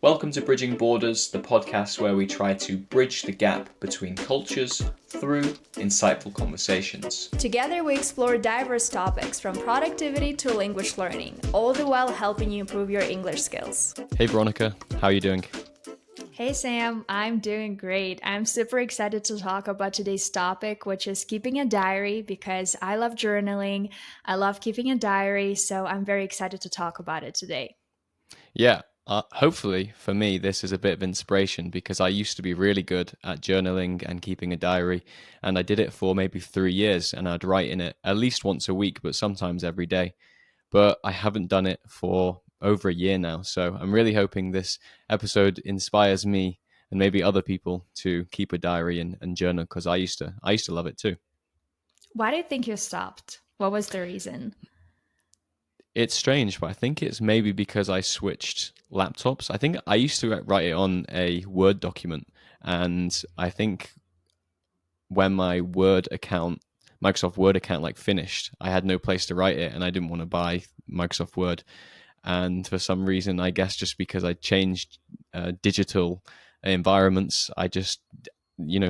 Welcome to Bridging Borders, the podcast where we try to bridge the gap between cultures through insightful conversations. Together, we explore diverse topics from productivity to language learning, all the while helping you improve your English skills. Hey Veronika, how are you doing? Hey Sam, I'm doing great. I'm super excited to talk about today's topic, which is keeping a diary, because I love journaling. I love keeping a diary, so I'm very excited to talk about it today. Yeah, hopefully for me, this is a bit of inspiration because I used to be really good at journaling and keeping a diary, and I did it for maybe 3 years, and I'd write in it at least once a week, but sometimes every day. But I haven't done it for over a year now, so I'm really hoping this episode inspires me and maybe other people to keep a diary and journal because I used to love it too. Why do you think you stopped? What was the reason? It's strange, but I think it's maybe because I switched laptops. I think I used to write it on a Word document, and I think when my Microsoft Word account, like finished, I had no place to write it, and I didn't want to buy Microsoft Word. And for some reason, I guess just because I changed digital environments, I just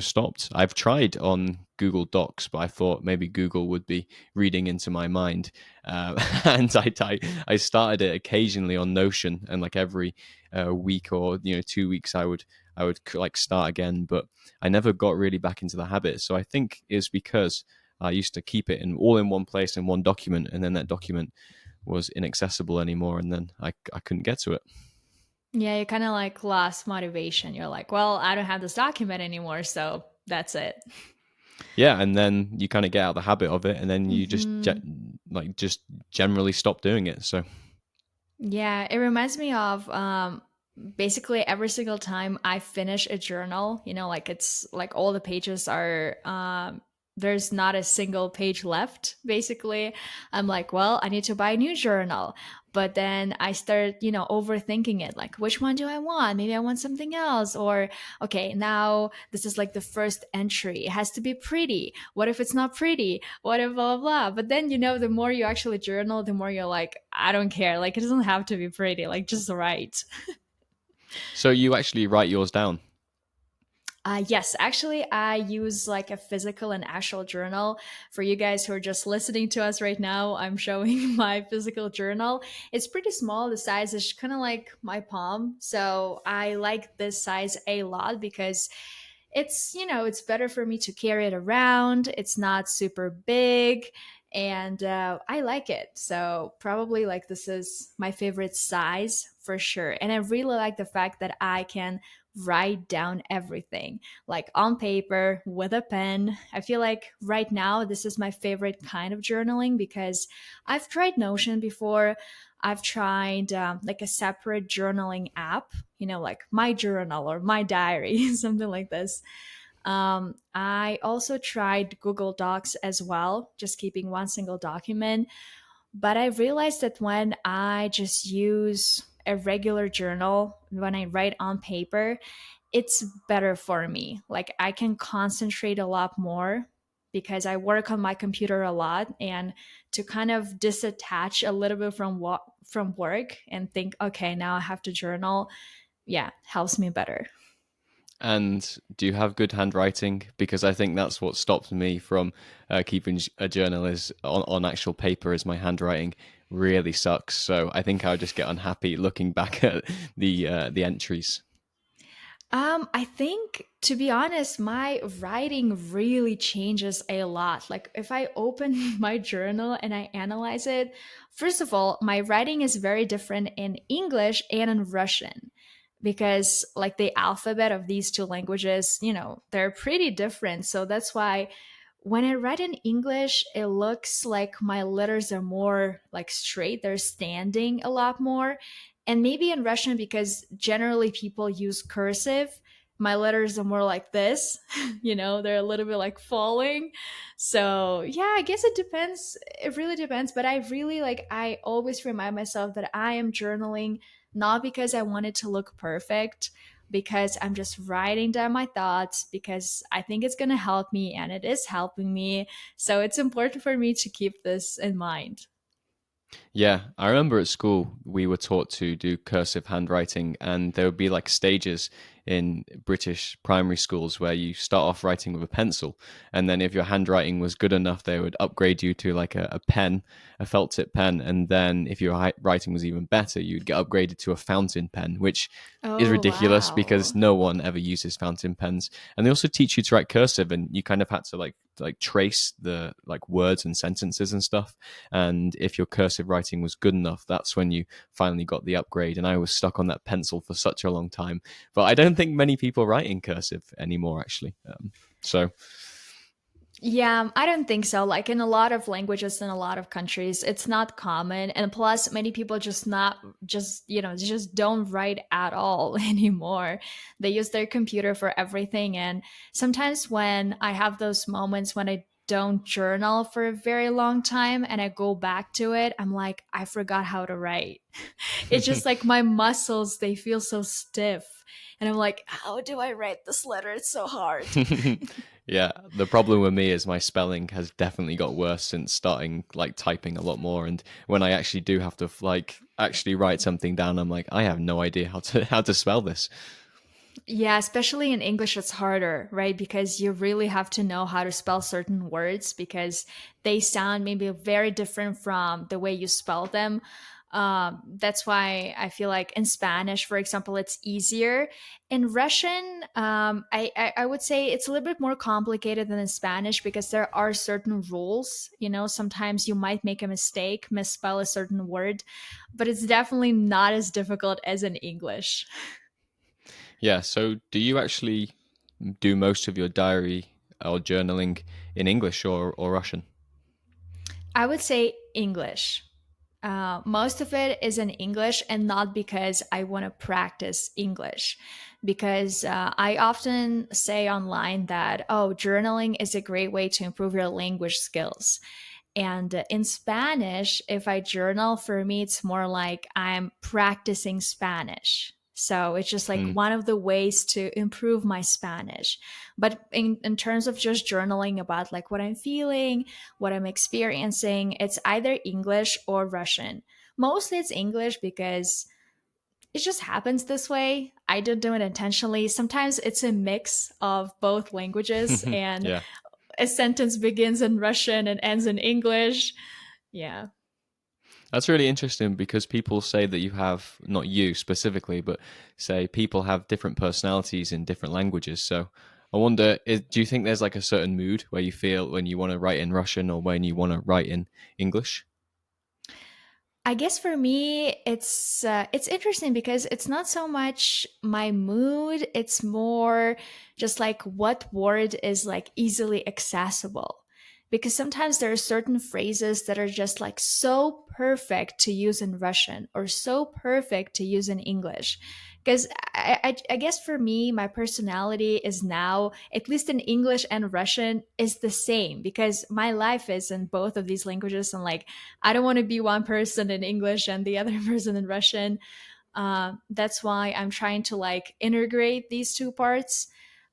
stopped. I've tried on Google Docs, but I thought maybe Google would be reading into my mind, and I started it occasionally on Notion, and like every week or 2 weeks, I would like start again, but I never got really back into the habit. So I think it's because I used to keep it all in one place in one document, and then that document was inaccessible anymore, and then I couldn't get to it. Yeah, you kind of like lost motivation. You're like, well, I don't have this document anymore, so that's it. Yeah, and then you kind of get out of the habit of it, and then you just Mhm. just generally stop doing it. So Yeah, it reminds me of basically every single time I finish a journal, like it's like all the pages are there's not a single page left, basically. I'm like, well, I need to buy a new journal. But then I start, overthinking it. Like, which one do I want? Maybe I want something else. Or, okay, now this is like the first entry. It has to be pretty. What if it's not pretty? What if blah, blah, blah. But then, the more you actually journal, the more you're like, I don't care. Like, it doesn't have to be pretty. Like, just write. so you actually write yours down. Yes, actually, I use like a physical and actual journal. For you guys who are just listening to us right now, I'm showing my physical journal. It's pretty small. The size is kind of like my palm. So I like this size a lot because it's better for me to carry it around. It's not super big. And I like it. So probably like this is my favorite size for sure. And I really like the fact that I can write down everything like on paper with a pen. I feel like right now this is my favorite kind of journaling because I've tried Notion before. I've tried like a separate journaling app, like my journal or my diary, something like this. I also tried Google Docs as well, just keeping one single document. But I realized that when I just use a regular journal, when I write on paper, it's better for me. Like I can concentrate a lot more because I work on my computer a lot, and to kind of disattach a little bit from work and think, okay, now I have to journal, yeah, helps me better. And do you have good handwriting? Because I think that's what stopped me from keeping a journal is on actual paper. Is my handwriting really sucks? So I think I would just get unhappy looking back at the entries. I think, to be honest, my writing really changes a lot. Like if I open my journal and I analyze it, first of all, my writing is very different in English and in Russian because like the alphabet of these two languages, they're pretty different. So that's why when I write in English, it looks like my letters are more like straight, they're standing a lot more. And maybe in Russian, because generally people use cursive, my letters are more like this, they're a little bit like falling. So, yeah, I guess it depends. It really depends. But I always remind myself that I am journaling not because I want it to look perfect, because I'm just writing down my thoughts because I think it's going to help me and it is helping me. So it's important for me to keep this in mind. Yeah, I remember at school we were taught to do cursive handwriting, and there would be like stages in British primary schools where you start off writing with a pencil, and then if your handwriting was good enough, they would upgrade you to like a pen, a felt tip pen, and then if your writing was even better, you'd get upgraded to a fountain pen, which is Oh, ridiculous wow. because no one ever uses fountain pens. And they also teach you to write cursive, and you kind of had to like trace the like words and sentences and stuff, and if your cursive writing was good enough, that's when you finally got the upgrade. And I was stuck on that pencil for such a long time. But I don't think many people write in cursive anymore, actually. So, Yeah, I don't think so. Like in a lot of languages in a lot of countries, it's not common. And plus, many people just not just, just don't write at all anymore. They use their computer for everything. And sometimes when I have those moments when I don't journal for a very long time and I go back to it, I'm like, I forgot how to write. It's just like my muscles, they feel so stiff. And I'm like, how do I write this letter? It's so hard. yeah, the problem with me is my spelling has definitely got worse since starting like typing a lot more. And when I actually do have to like actually write something down, I'm like, I have no idea how to spell this. Yeah, especially in English, it's harder, right? Because you really have to know how to spell certain words because they sound maybe very different from the way you spell them. That's why I feel like in Spanish, for example, it's easier. In Russian, I would say it's a little bit more complicated than in Spanish because there are certain rules. Sometimes you might make a mistake, misspell a certain word, but it's definitely not as difficult as in English. Yeah, so do you actually do most of your diary or journaling in English or Russian? I would say English. Most of it is in English, and not because I want to practice English. Because I often say online that, oh, journaling is a great way to improve your language skills. And in Spanish, if I journal, for me, it's more like I'm practicing Spanish. So it's just like Hmm. one of the ways to improve my Spanish. But in terms of just journaling about like what I'm feeling, what I'm experiencing, it's either English or Russian. Mostly it's English because it just happens this way. I didn't do it intentionally. Sometimes it's a mix of both languages, and Yeah. a sentence begins in Russian and ends in English. Yeah. That's really interesting because people say that you have, not you specifically, but say people have different personalities in different languages. So I wonder, do you think there's like a certain mood where you feel when you want to write in Russian or when you want to write in English? I guess for me, it's interesting because it's not so much my mood; it's more just like what word is like easily accessible. Because sometimes there are certain phrases that are just like so perfect to use in Russian or so perfect to use in English. Because I guess for me, my personality is now, at least in English and Russian, is the same because my life is in both of these languages. And like, I don't want to be one person in English and the other person in Russian. That's why I'm trying to like integrate these two parts.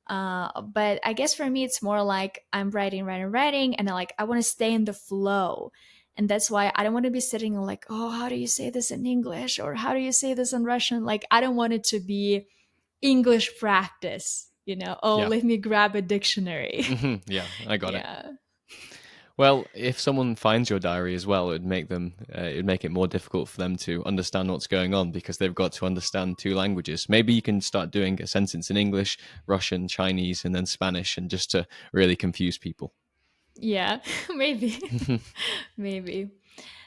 But I guess for me, it's more like I'm writing, writing, writing, and I want to stay in the flow. And that's why I don't want to be sitting and like, oh, how do you say this in English? Or how do you say this in Russian? Like, I don't want it to be English practice, oh, Yeah. let me grab a dictionary. Yeah, I got it. Yeah. Well, if someone finds your diary as well, it'd make it more difficult for them to understand what's going on because they've got to understand two languages. Maybe you can start doing a sentence in English, Russian, Chinese, and then Spanish, and just to really confuse people. Yeah, maybe. Maybe.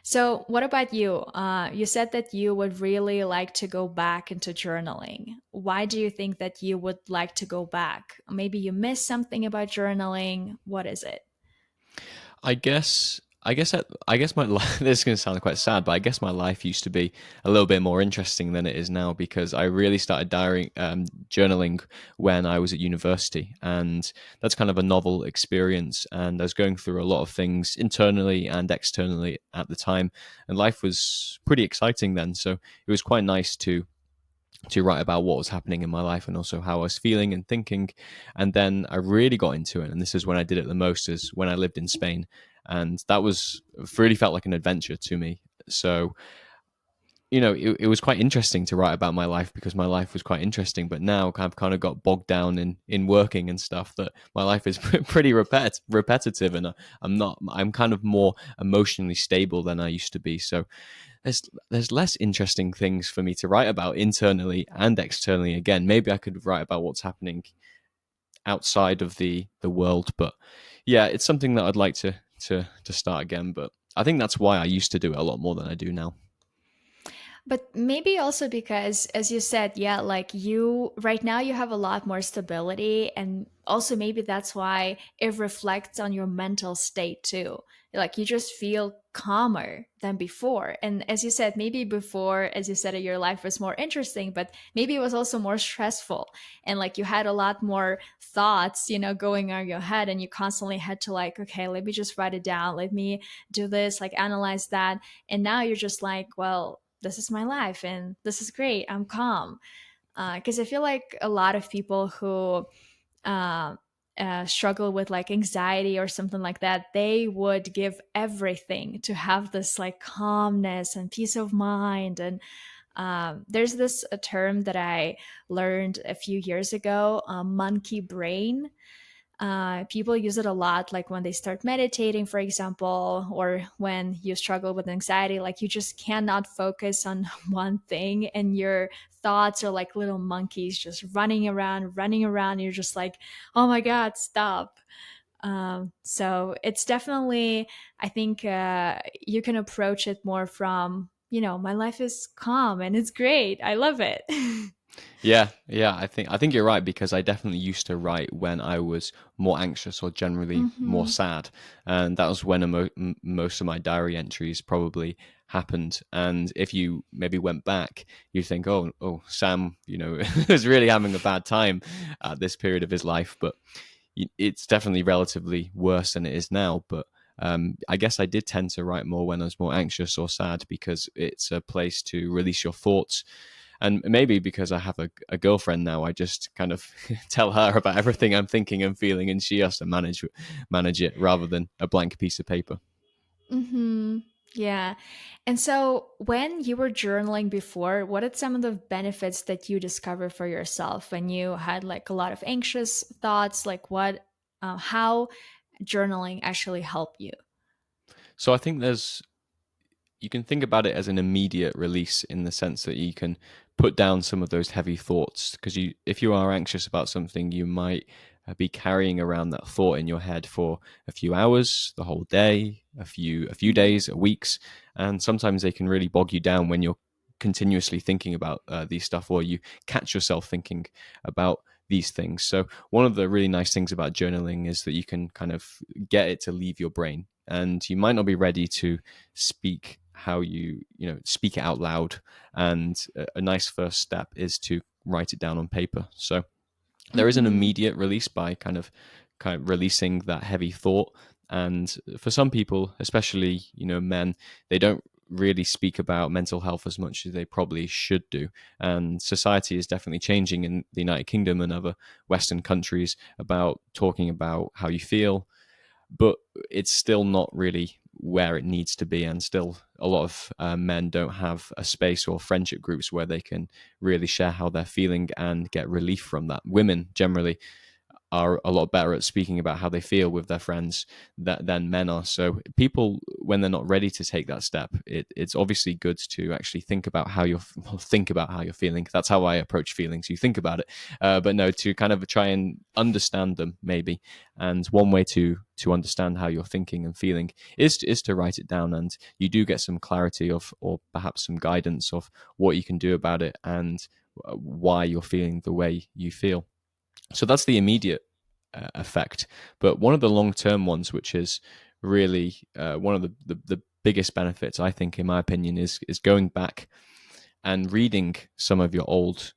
So, what about you? You said that you would really like to go back into journaling. Why do you think that you would like to go back? Maybe you missed something about journaling. What is it? I guess my this is going to sound quite sad, but I guess my life used to be a little bit more interesting than it is now because I really started journaling when I was at university, and that's kind of a novel experience. And I was going through a lot of things internally and externally at the time, and life was pretty exciting then. So it was quite nice to write about what was happening in my life and also how I was feeling and thinking. And then I really got into it. And this is when I did it the most, is when I lived in Spain. And that was really felt like an adventure to me. So it was quite interesting to write about my life because my life was quite interesting. But now I've kind of got bogged down in working and stuff that my life is pretty repetitive, and I'm kind of more emotionally stable than I used to be. So there's less interesting things for me to write about internally and externally. Again, maybe I could write about what's happening outside of the world, but yeah, it's something that I'd like to start again. But I think that's why I used to do it a lot more than I do now. But maybe also because, as you said, yeah, like you right now you have a lot more stability. And also maybe that's why it reflects on your mental state too. Like you just feel calmer than before. And as you said, maybe before, as you said, your life was more interesting, but maybe it was also more stressful. And like you had a lot more thoughts, going on your head. And you constantly had to, like, okay, let me just write it down. Let me do this, like analyze that. And now you're just like, well, this is my life and this is great. I'm calm. Because I feel like a lot of people who uh, struggle with like anxiety or something like that, they would give everything to have this like calmness and peace of mind. And there's this a term that I learned a few years ago, monkey brain. People use it a lot, like when they start meditating, for example, or when you struggle with anxiety, like you just cannot focus on one thing and your thoughts are like little monkeys just running around, running around. You're just like, oh my God, stop. So it's definitely, I think you can approach it more from, my life is calm and it's great. I love it. Yeah, I think you're right because I definitely used to write when I was more anxious or generally more Hmm. sad, and that was when most of my diary entries probably happened. And if you maybe went back, you'd think, oh, Sam, is really having a bad time at this period of his life, but it's definitely relatively worse than it is now. But I guess I did tend to write more when I was more anxious or sad because it's a place to release your thoughts. And maybe because I have a girlfriend now, I just kind of tell her about everything I'm thinking and feeling, and she has to manage it rather than a blank piece of paper. Hmm. Yeah. And so when you were journaling before, what are some of the benefits that you discovered for yourself when you had like a lot of anxious thoughts? Like how journaling actually helped you? So I think you can think about it as an immediate release in the sense that you can put down some of those heavy thoughts because if you are anxious about something, you might be carrying around that thought in your head for a few hours, the whole day, a few Mhm. days, weeks, and sometimes they can really bog you down when you're continuously thinking about these stuff, or you catch yourself thinking about these things. So one of the really nice things about journaling is that you can kind of get it to leave your brain, and you might not be ready to speak how speak it out loud. And a nice first step is to write it down on paper. So there is an Mhm. immediate release by kind of releasing that heavy thought. And for some people, especially men, they don't really speak about mental health as much as they probably should do. And society is definitely changing in the United Kingdom and other Western countries about talking about how you feel, but it's still not really where it needs to be. And still, a lot of men don't have a space or friendship groups where they can really share how they're feeling and get relief from that. Women generally are a lot better at speaking about how they feel with their friends than men are. So people, when they're not ready to take that step, it's obviously good to actually think about how you're think about how you're feeling. That's how I approach feelings. You think about it, but no, to kind of try and understand them maybe. And one way to understand how you're thinking and feeling is to write it down, and you do get some clarity of, or perhaps some guidance of what you can do about it and why you're feeling the way you feel. So that's the immediate effect. But one of the long term ones, which is really one of the biggest benefits, I think, in my opinion, is going back and reading some of your old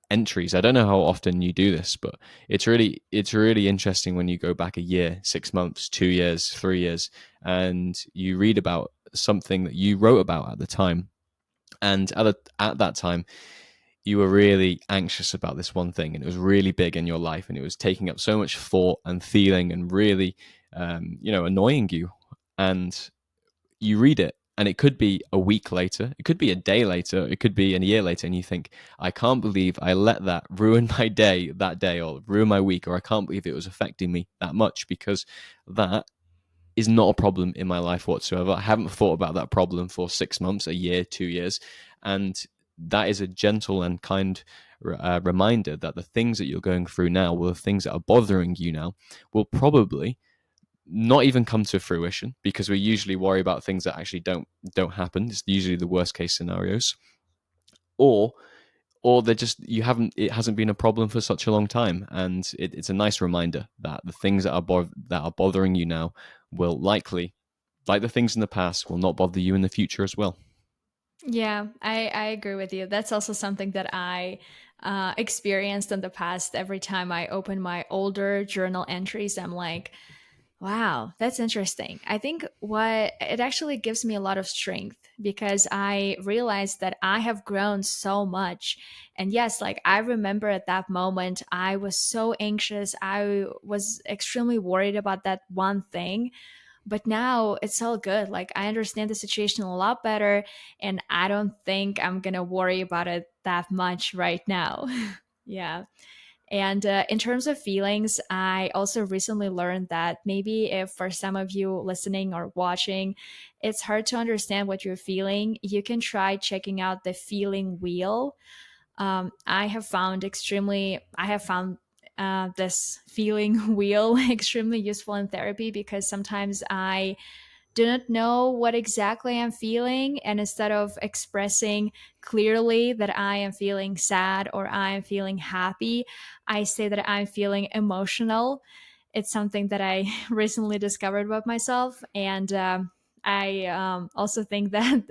entries. I don't know how often you do this, but it's really interesting when you go back a year, 6 months, 2 years, 3 years, and you read about something that you wrote about at the time. And at that time, you were really anxious about this one thing, and it was really big in your life, and it was taking up so much thought and feeling and really, annoying you. And you read it, And it could be a week later, it could be a day later, it could be a year later, and you think, I can't believe I let that ruin my day that day, or ruin my week, or I can't believe it was affecting me that much, because that is not a problem in my life whatsoever. I haven't thought about that problem for 6 months, a year, 2 years. And that is a gentle and kind reminder that the things that you're going through now, or the things that are bothering you now, will probably not even come to fruition, because we usually worry about things that actually don't happen. It's usually the worst case scenarios. Or they're just, you haven't, it hasn't been a problem for such a long time, and it's a nice reminder that the things that are bothering you now will likely, like the things in the past, will not bother you in the future as well. Yeah, I agree with you. That's also something that I experienced in the past. Every time I open my older journal entries, I'm like, wow, that's interesting. I think what it actually gives me a lot of strength because I realized that I have grown so much. And yes, like I remember at that moment, I was so anxious. I was extremely worried about that one thing. But now it's all good. Like I understand the situation a lot better. And I don't think I'm going to worry about it that much right now. Yeah. And in terms of feelings, I also recently learned that maybe if for some of you listening or watching, it's hard to understand what you're feeling, you can try checking out the feeling wheel. I have found this feeling wheel extremely useful in therapy because sometimes I do not know what exactly I'm feeling. And instead of expressing clearly that I am feeling sad or I am feeling happy, I say that I'm feeling emotional. It's something that I recently discovered about myself. And I also think that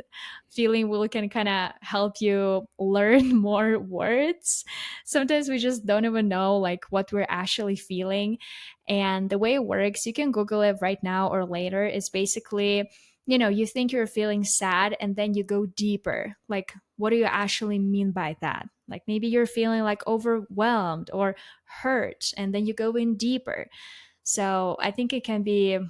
feeling will can kind of help you learn more words. Sometimes we just don't even know like what we're actually feeling. And the way it works, you can Google it right now or later, is basically, you think you're feeling sad and then you go deeper. Like, what do you actually mean by that? Like maybe you're feeling like overwhelmed or hurt, and then you go in deeper. So I think it can be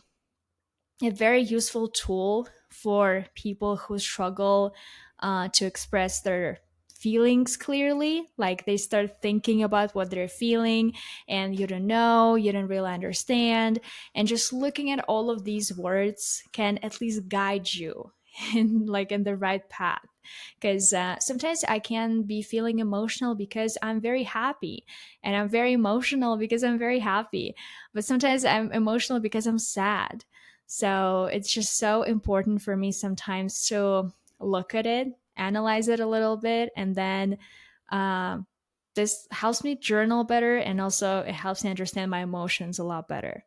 a very useful tool for people who struggle to express their feelings clearly. Like they start thinking about what they're feeling and you don't know, you don't really understand. And just looking at all of these words can at least guide you in the right path. Because sometimes I can be feeling emotional because I'm very happy, and I'm very emotional because I'm very happy. But sometimes I'm emotional because I'm sad. So it's just so important for me sometimes to look at it, analyze it a little bit, and then um, this helps me journal better, and also it helps me understand my emotions a lot better.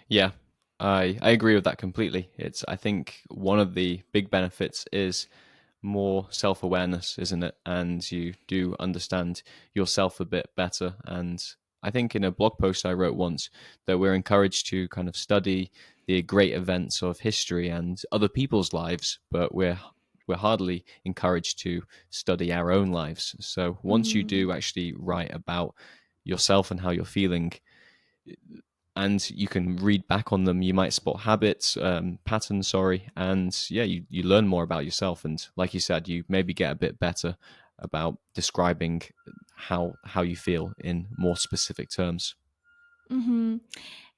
Yeah, I agree with that completely. It's, I think one of the big benefits is more self awareness, isn't it? And you do understand yourself a bit better. And I think in a blog post I wrote once that we're encouraged to kind of study the great events of history and other people's lives, but we're hardly encouraged to study our own lives. So once you Hmm. do actually write about yourself and how you're feeling, and you can read back on them, you might spot habits, patterns, sorry, and yeah, you learn more about yourself, and like you said, you maybe get a bit better about describing how you feel in more specific terms. Hmm.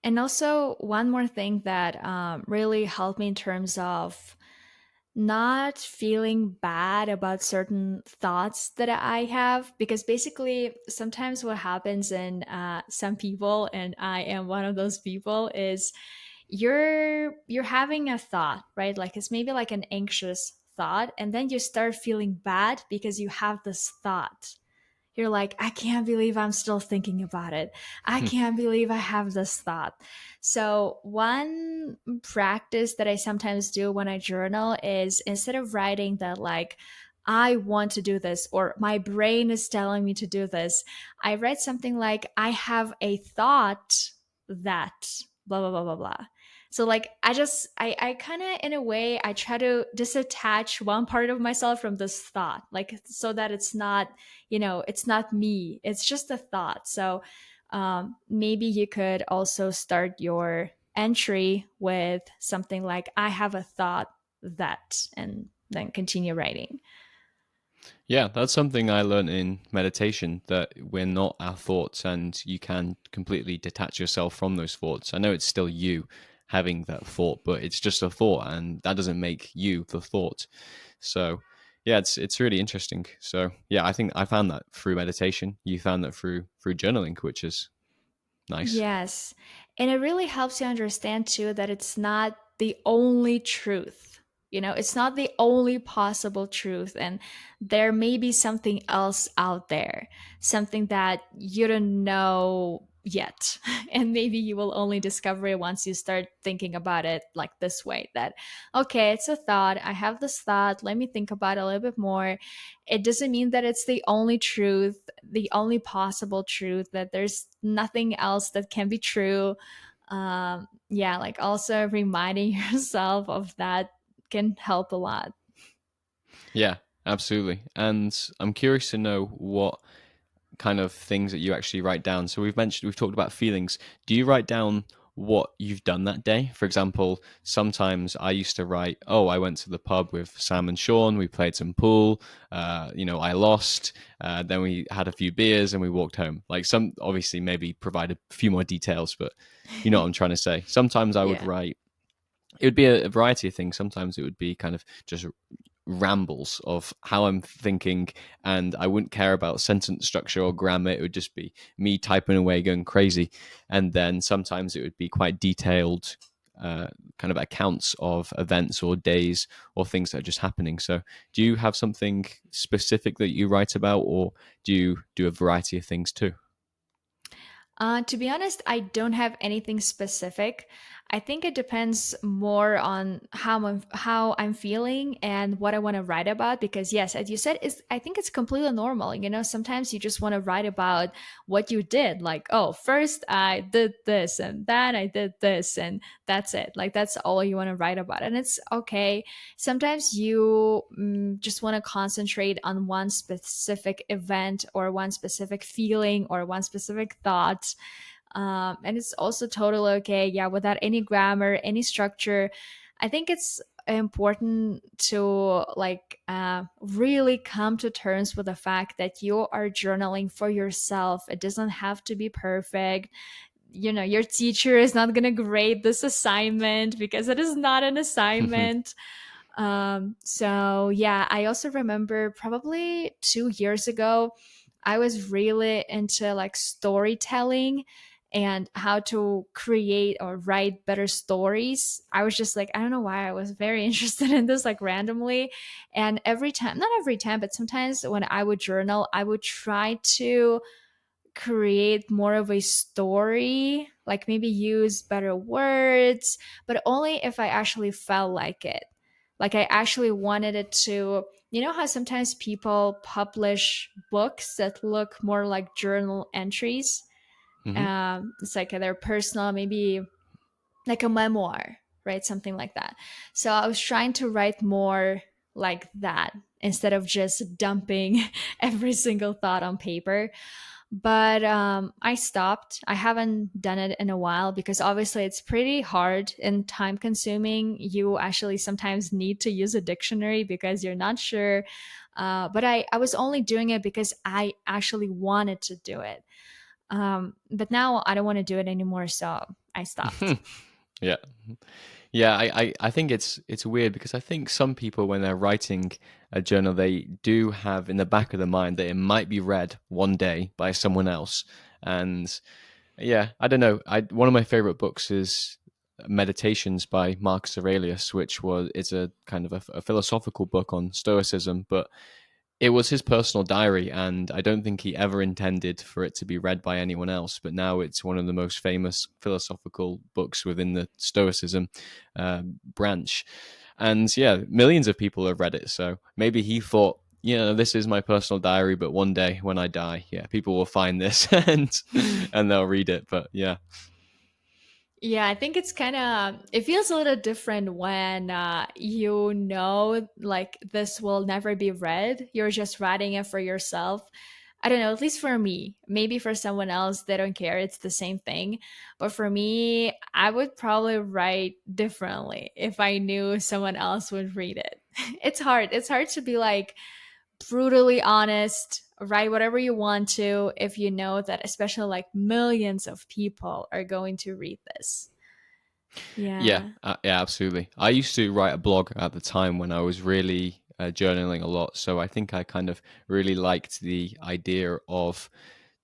And also, one more thing that really helped me in terms of not feeling bad about certain thoughts that I have, because basically sometimes what happens in some people, and I am one of those people, is you're having a thought, right? Like it's maybe like an anxious thought, and then you start feeling bad because you have this thought. You're like, I can't believe I'm still thinking about it. I can't believe I have this thought. So, one practice that I sometimes do when I journal is instead of writing that, like, I want to do this or my brain is telling me to do this, I write something like, I have a thought that blah, blah, blah, blah, blah. So like I kind of in a way I try to disattach one part of myself from this thought, like so that it's not, it's not me, it's just a thought. So maybe you could also start your entry with something like, I have a thought that and then continue writing. Yeah, that's something I learned in meditation, that we're not our thoughts and you can completely detach yourself from those thoughts. I know it's still you having that thought, but it's just a thought and that doesn't make you the thought. So, yeah, it's really interesting. So, yeah, I think I found that through meditation. You found that through journaling, which is nice. Yes. And it really helps you understand too that it's not the only truth. You know, it's not the only possible truth. And there may be something else out there, something that you don't know yet. And maybe you will only discover it once you start thinking about it like this way that, okay, it's a thought. I have this thought. Let me think about it a little bit more. It doesn't mean that it's the only truth, the only possible truth, that there's nothing else that can be true. Yeah, like also reminding yourself of that can help a lot. Yeah, absolutely. And I'm curious to know what kind of things that you actually write down. So we've talked about feelings. Do you write down what you've done that day? For example, sometimes I used to write, "Oh, I went to the pub with Sam and Sean. We played some pool. I lost. Then we had a few beers and we walked home." Like some, obviously, maybe provide a few more details, but you know what I'm trying to say. Sometimes I would Yeah. write. It would be a variety of things. Sometimes it would be kind of just rambles of how I'm thinking, and I wouldn't care about sentence structure or grammar. It would just be me typing away, going crazy. And then sometimes it would be quite detailed, uh, kind of accounts of events or days or things that are just happening. So, do you have something specific that you write about, or do you do a variety of things too? To be honest, I don't have anything specific. I think it depends more on how I'm feeling and what I want to write about. Because yes, as you said, is I think it's completely normal. You know, sometimes you just want to write about what you did. Like, oh, first I did this, and then I did this, and that's it. Like that's all you want to write about, and it's okay. Sometimes you just want to concentrate on one specific event or one specific feeling or one specific thought, and it's also totally okay, yeah, without any grammar, any structure. I think it's important to really come to terms with the fact that you are journaling for yourself. It doesn't have to be perfect. You know, your teacher is not going to grade this assignment because it is not an assignment. So yeah, I also remember probably 2 years ago, I was really into like storytelling and how to create or write better stories. I was just like, I don't know why I was very interested in this like randomly. And every time, not every time, but sometimes when I would journal, I would try to create more of a story, like maybe use better words, but only if I actually felt like it. Like I actually wanted it to, you know, how sometimes people publish books that look more like journal entries. Hmm. It's like their personal, maybe like a memoir, right? Something like that. So I was trying to write more like that instead of just dumping every single thought on paper. But I stopped. I haven't done it in a while because obviously it's pretty hard and time consuming. You actually sometimes need to use a dictionary because you're not sure. But I was only doing it because I actually wanted to do it. But now I don't want to do it anymore, so I stopped. Yeah. Yeah, I think it's weird because I think some people when they're writing a journal they do have in the back of their mind that it might be read one day by someone else. And yeah, I don't know. I One of my favorite books is Meditations by Marcus Aurelius, which was it's a kind of a philosophical book on stoicism, but it was his personal diary, and I don't think he ever intended for it to be read by anyone else. But now it's one of the most famous philosophical books within the Stoicism branch. And yeah, millions of people have read it. So maybe he thought, this is my personal diary, but one day when I die, yeah, people will find this and they'll read it. But yeah. Yeah, I think it's kind of, it feels a little different when you know, like this will never be read. You're just writing it for yourself. I don't know, at least for me. Maybe for someone else, they don't care. It's the same thing. But for me, I would probably write differently if I knew someone else would read it. It's hard. It's hard to be like brutally honest, write whatever you want to if you know that, especially like millions of people are going to read this. Yeah, Yeah. yeah, absolutely. I used to write a blog at the time when I was really journaling a lot. So I think I kind of really liked the idea of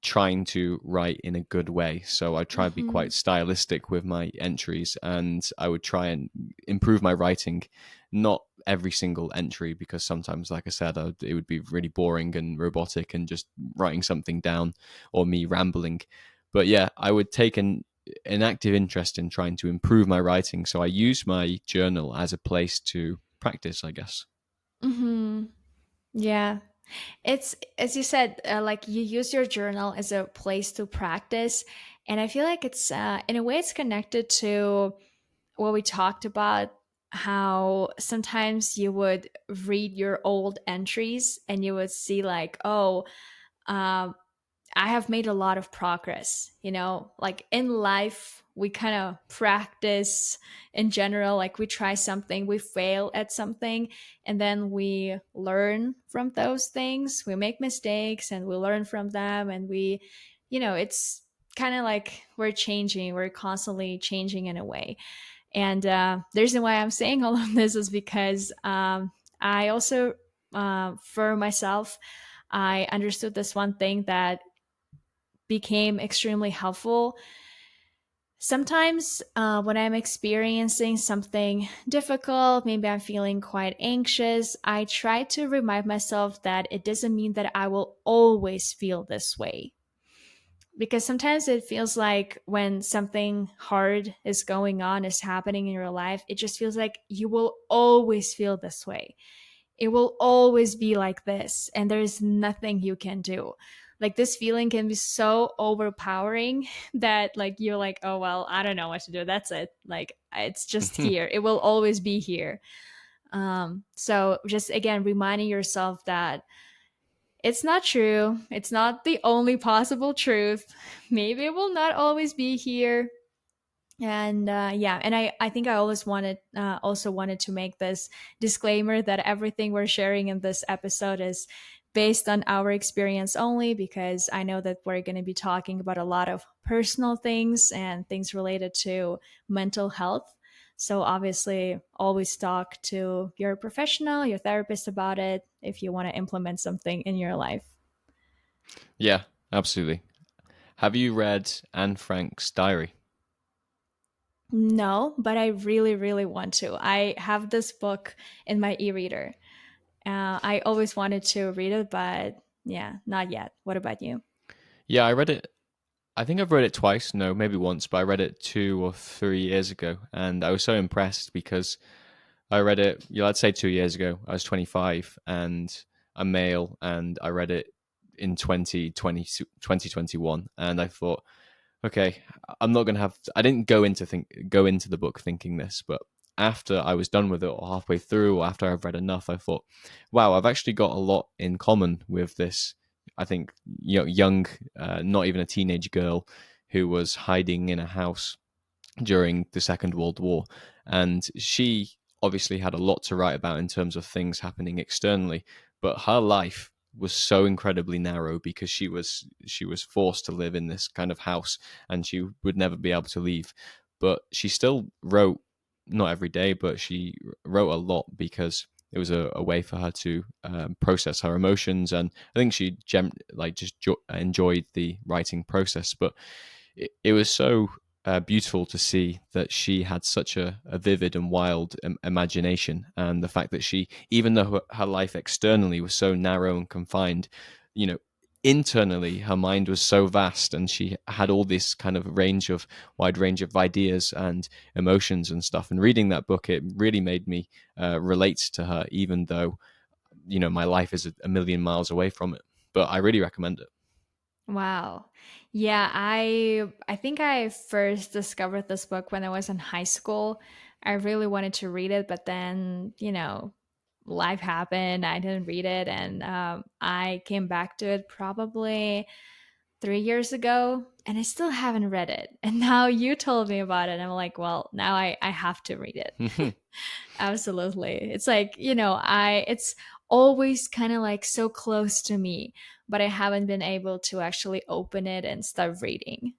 trying to write in a good way. So I try to be Hmm. quite stylistic with my entries, and I would try and improve my writing. Not every single entry, because sometimes, like I said, it would be really boring and robotic and just writing something down or me rambling. But yeah, I would take an active interest in trying to improve my writing. So I use my journal as a place to practice, I guess. Hmm. Yeah. It's, as you said, like you use your journal as a place to practice. And I feel like it's, in a way, it's connected to what we talked about, how sometimes you would read your old entries and you would see, like, oh, um, I have made a lot of progress. Like in life, we kind of practice in general. Like we try something, we fail at something, and then we learn from those things. We make mistakes and we learn from them. And it's kind of like we're changing, we're constantly changing in a way. And the reason why I'm saying all of this is because I also, for myself, I understood this one thing that became extremely helpful. Sometimes when I'm experiencing something difficult, maybe I'm feeling quite anxious, I try to remind myself that it doesn't mean that I will always feel this way. Because sometimes it feels like when something hard is going on, is happening in your life, it just feels like you will always feel this way. It will always be like this, and there's nothing you can do. Like this feeling can be so overpowering that like you're like, oh well, I don't know what to do. That's it. Like it's just here. It will always be here. So just again reminding yourself that it's not true. It's not the only possible truth. Maybe it will not always be here. And yeah, and I think I always wanted also wanted to make this disclaimer that everything we're sharing in this episode is based on our experience only, because I know that we're going to be talking about a lot of personal things and things related to mental health. So obviously always talk to your professional, your therapist about it if you want to implement something in your life. Yeah, absolutely. Have you read Anne Frank's diary? No, but I really, really want to. I have this book in my e-reader. I always wanted to read it, but yeah, not yet. What about you? Yeah, I read it. I think I've read it twice, no, maybe once, but I read it 2 or 3 years ago, and I was so impressed because I read it, I'd say 2 years ago. I was 25 and a male, and I read it in 2021, and I thought, okay, I'm not gonna have. I didn't go into the book thinking this, but after I was done with it, or halfway through, or after I've read enough, I thought, wow, I've actually got a lot in common with this. I think young, not even a teenage girl, who was hiding in a house during the Second World War. And she obviously had a lot to write about in terms of things happening externally, but her life was so incredibly narrow because she was forced to live in this kind of house and she would never be able to leave. But she still wrote, not every day, but she wrote a lot because it was a way for her to process her emotions, and I think she enjoyed the writing process. But it was so beautiful to see that she had such a vivid and wild imagination, and the fact that she, even though her life externally was so narrow and confined, you know, internally her mind was so vast, and she had all this kind of wide range of ideas and emotions and stuff. And reading that book, it really made me relate to her, even though my life is a million miles away from it. But I really recommend it. Wow. Yeah, I think I first discovered this book when I was in high school. I really wanted to read it, but then, life happened. I didn't read it, and I came back to it probably 3 years ago, and I still haven't read it. And now you told me about it, and I'm like, well, now I have to read it. Absolutely. It's like, it's always kind of like so close to me, but I haven't been able to actually open it and start reading.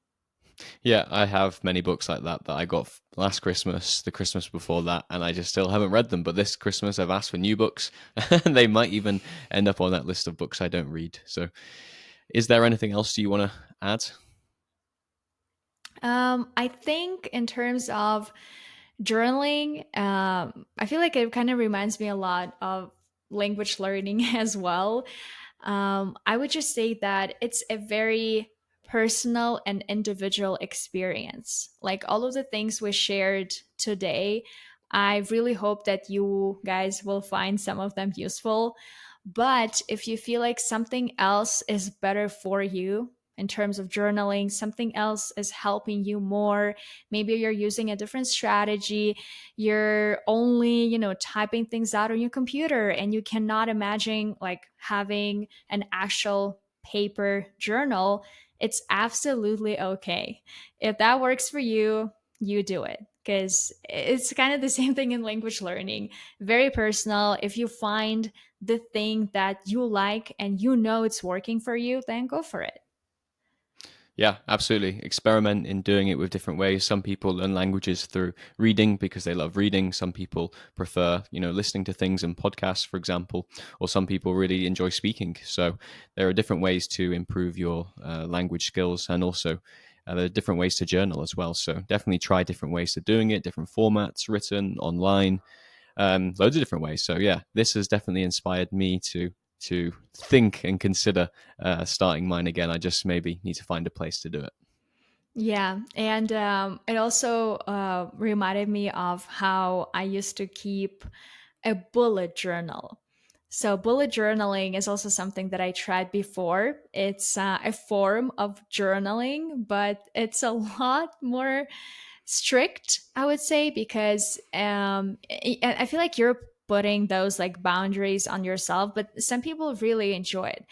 Yeah, I have many books like that that I got last Christmas, the Christmas before that, and I just still haven't read them. But this Christmas, I've asked for new books, and they might even end up on that list of books I don't read. So, is there anything else you want to add? I think in terms of journaling, I feel like it kind of reminds me a lot of language learning as well. I would just say that it's a very personal and individual experience. Like all of the things we shared today, I really hope that you guys will find some of them useful. But if you feel like something else is better for you in terms of journaling, something else is helping you more, maybe you're using a different strategy, you're only, typing things out on your computer and you cannot imagine like having an actual paper journal, it's absolutely okay. If that works for you, you do it. Because it's kind of the same thing in language learning. Very personal. If you find the thing that you like and it's working for you, then go for it. Yeah, absolutely. Experiment in doing it with different ways. Some people learn languages through reading because they love reading. Some people prefer, listening to things and podcasts, for example, or some people really enjoy speaking. So there are different ways to improve your language skills, and also there are different ways to journal as well. So definitely try different ways to doing it, different formats, written, online, loads of different ways. So yeah, this has definitely inspired me to think and consider starting mine again. I just maybe need to find a place to do it. Yeah. And it also reminded me of how I used to keep a bullet journal. So, bullet journaling is also something that I tried before. It's a form of journaling, but it's a lot more strict, I would say, because I feel like you're putting those like boundaries on yourself, but some people really enjoy it.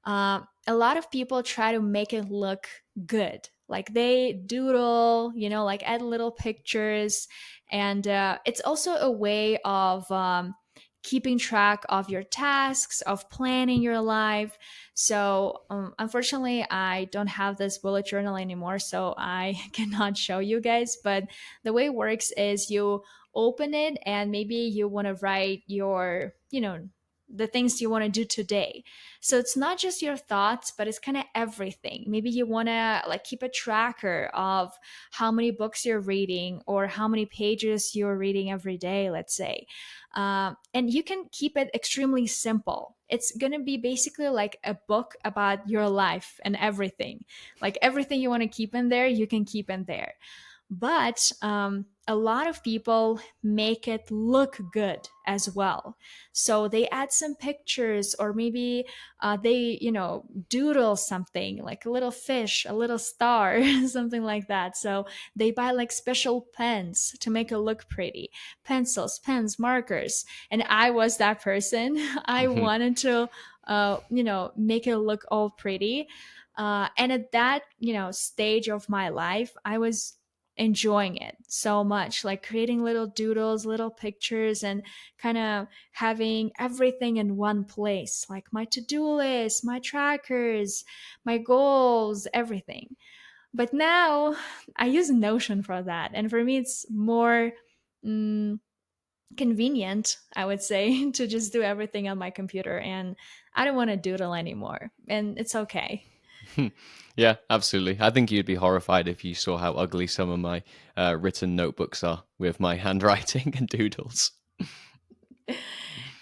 A lot of people try to make it look good. Like they doodle, like add little pictures. And it's also a way of keeping track of your tasks, of planning your life. So, unfortunately, I don't have this bullet journal anymore, so I cannot show you guys. But the way it works is you open it and maybe you want to write the things you want to do today. So it's not just your thoughts, but it's kind of everything. Maybe you want to like keep a tracker of how many books you're reading or how many pages you're reading every day, let's say. And you can keep it extremely simple. It's going to be basically like a book about your life and everything. Like everything you want to keep in there, you can keep in there. But a lot of people make it look good as well. So they add some pictures, or maybe they, doodle something like a little fish, a little star, something like that. So they buy like special pens to make it look pretty, pencils, pens, markers. And I was that person. I wanted to, make it look all pretty. And at that, stage of my life, I was enjoying it so much, like creating little doodles, little pictures, and kind of having everything in one place, like my to-do list, my trackers, my goals, everything. But now I use Notion for that, and for me it's more mm, convenient, I would say, to just do everything on my computer, and I don't want to doodle anymore, and it's okay. Yeah, absolutely. I think you'd be horrified if you saw how ugly some of my written notebooks are with my handwriting and doodles.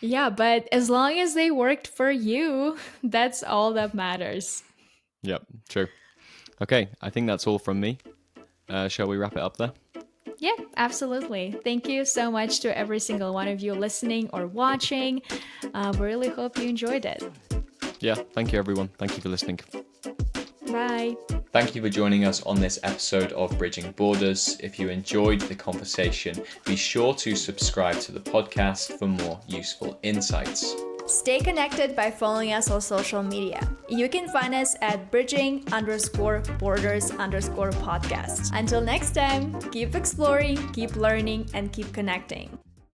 Yeah, but as long as they worked for you, that's all that matters. Yep, true. Okay, I think that's all from me. Shall we wrap it up there? Yeah, absolutely. Thank you so much to every single one of you listening or watching. We really hope you enjoyed it. Yeah, thank you, everyone. Thank you for listening. Bye. Thank you for joining us on this episode of Bridging Borders. If you enjoyed the conversation, be sure to subscribe to the podcast for more useful insights. Stay connected by following us on social media. You can find us at bridging_borders_podcast. Until next time, keep exploring, keep learning, and keep connecting.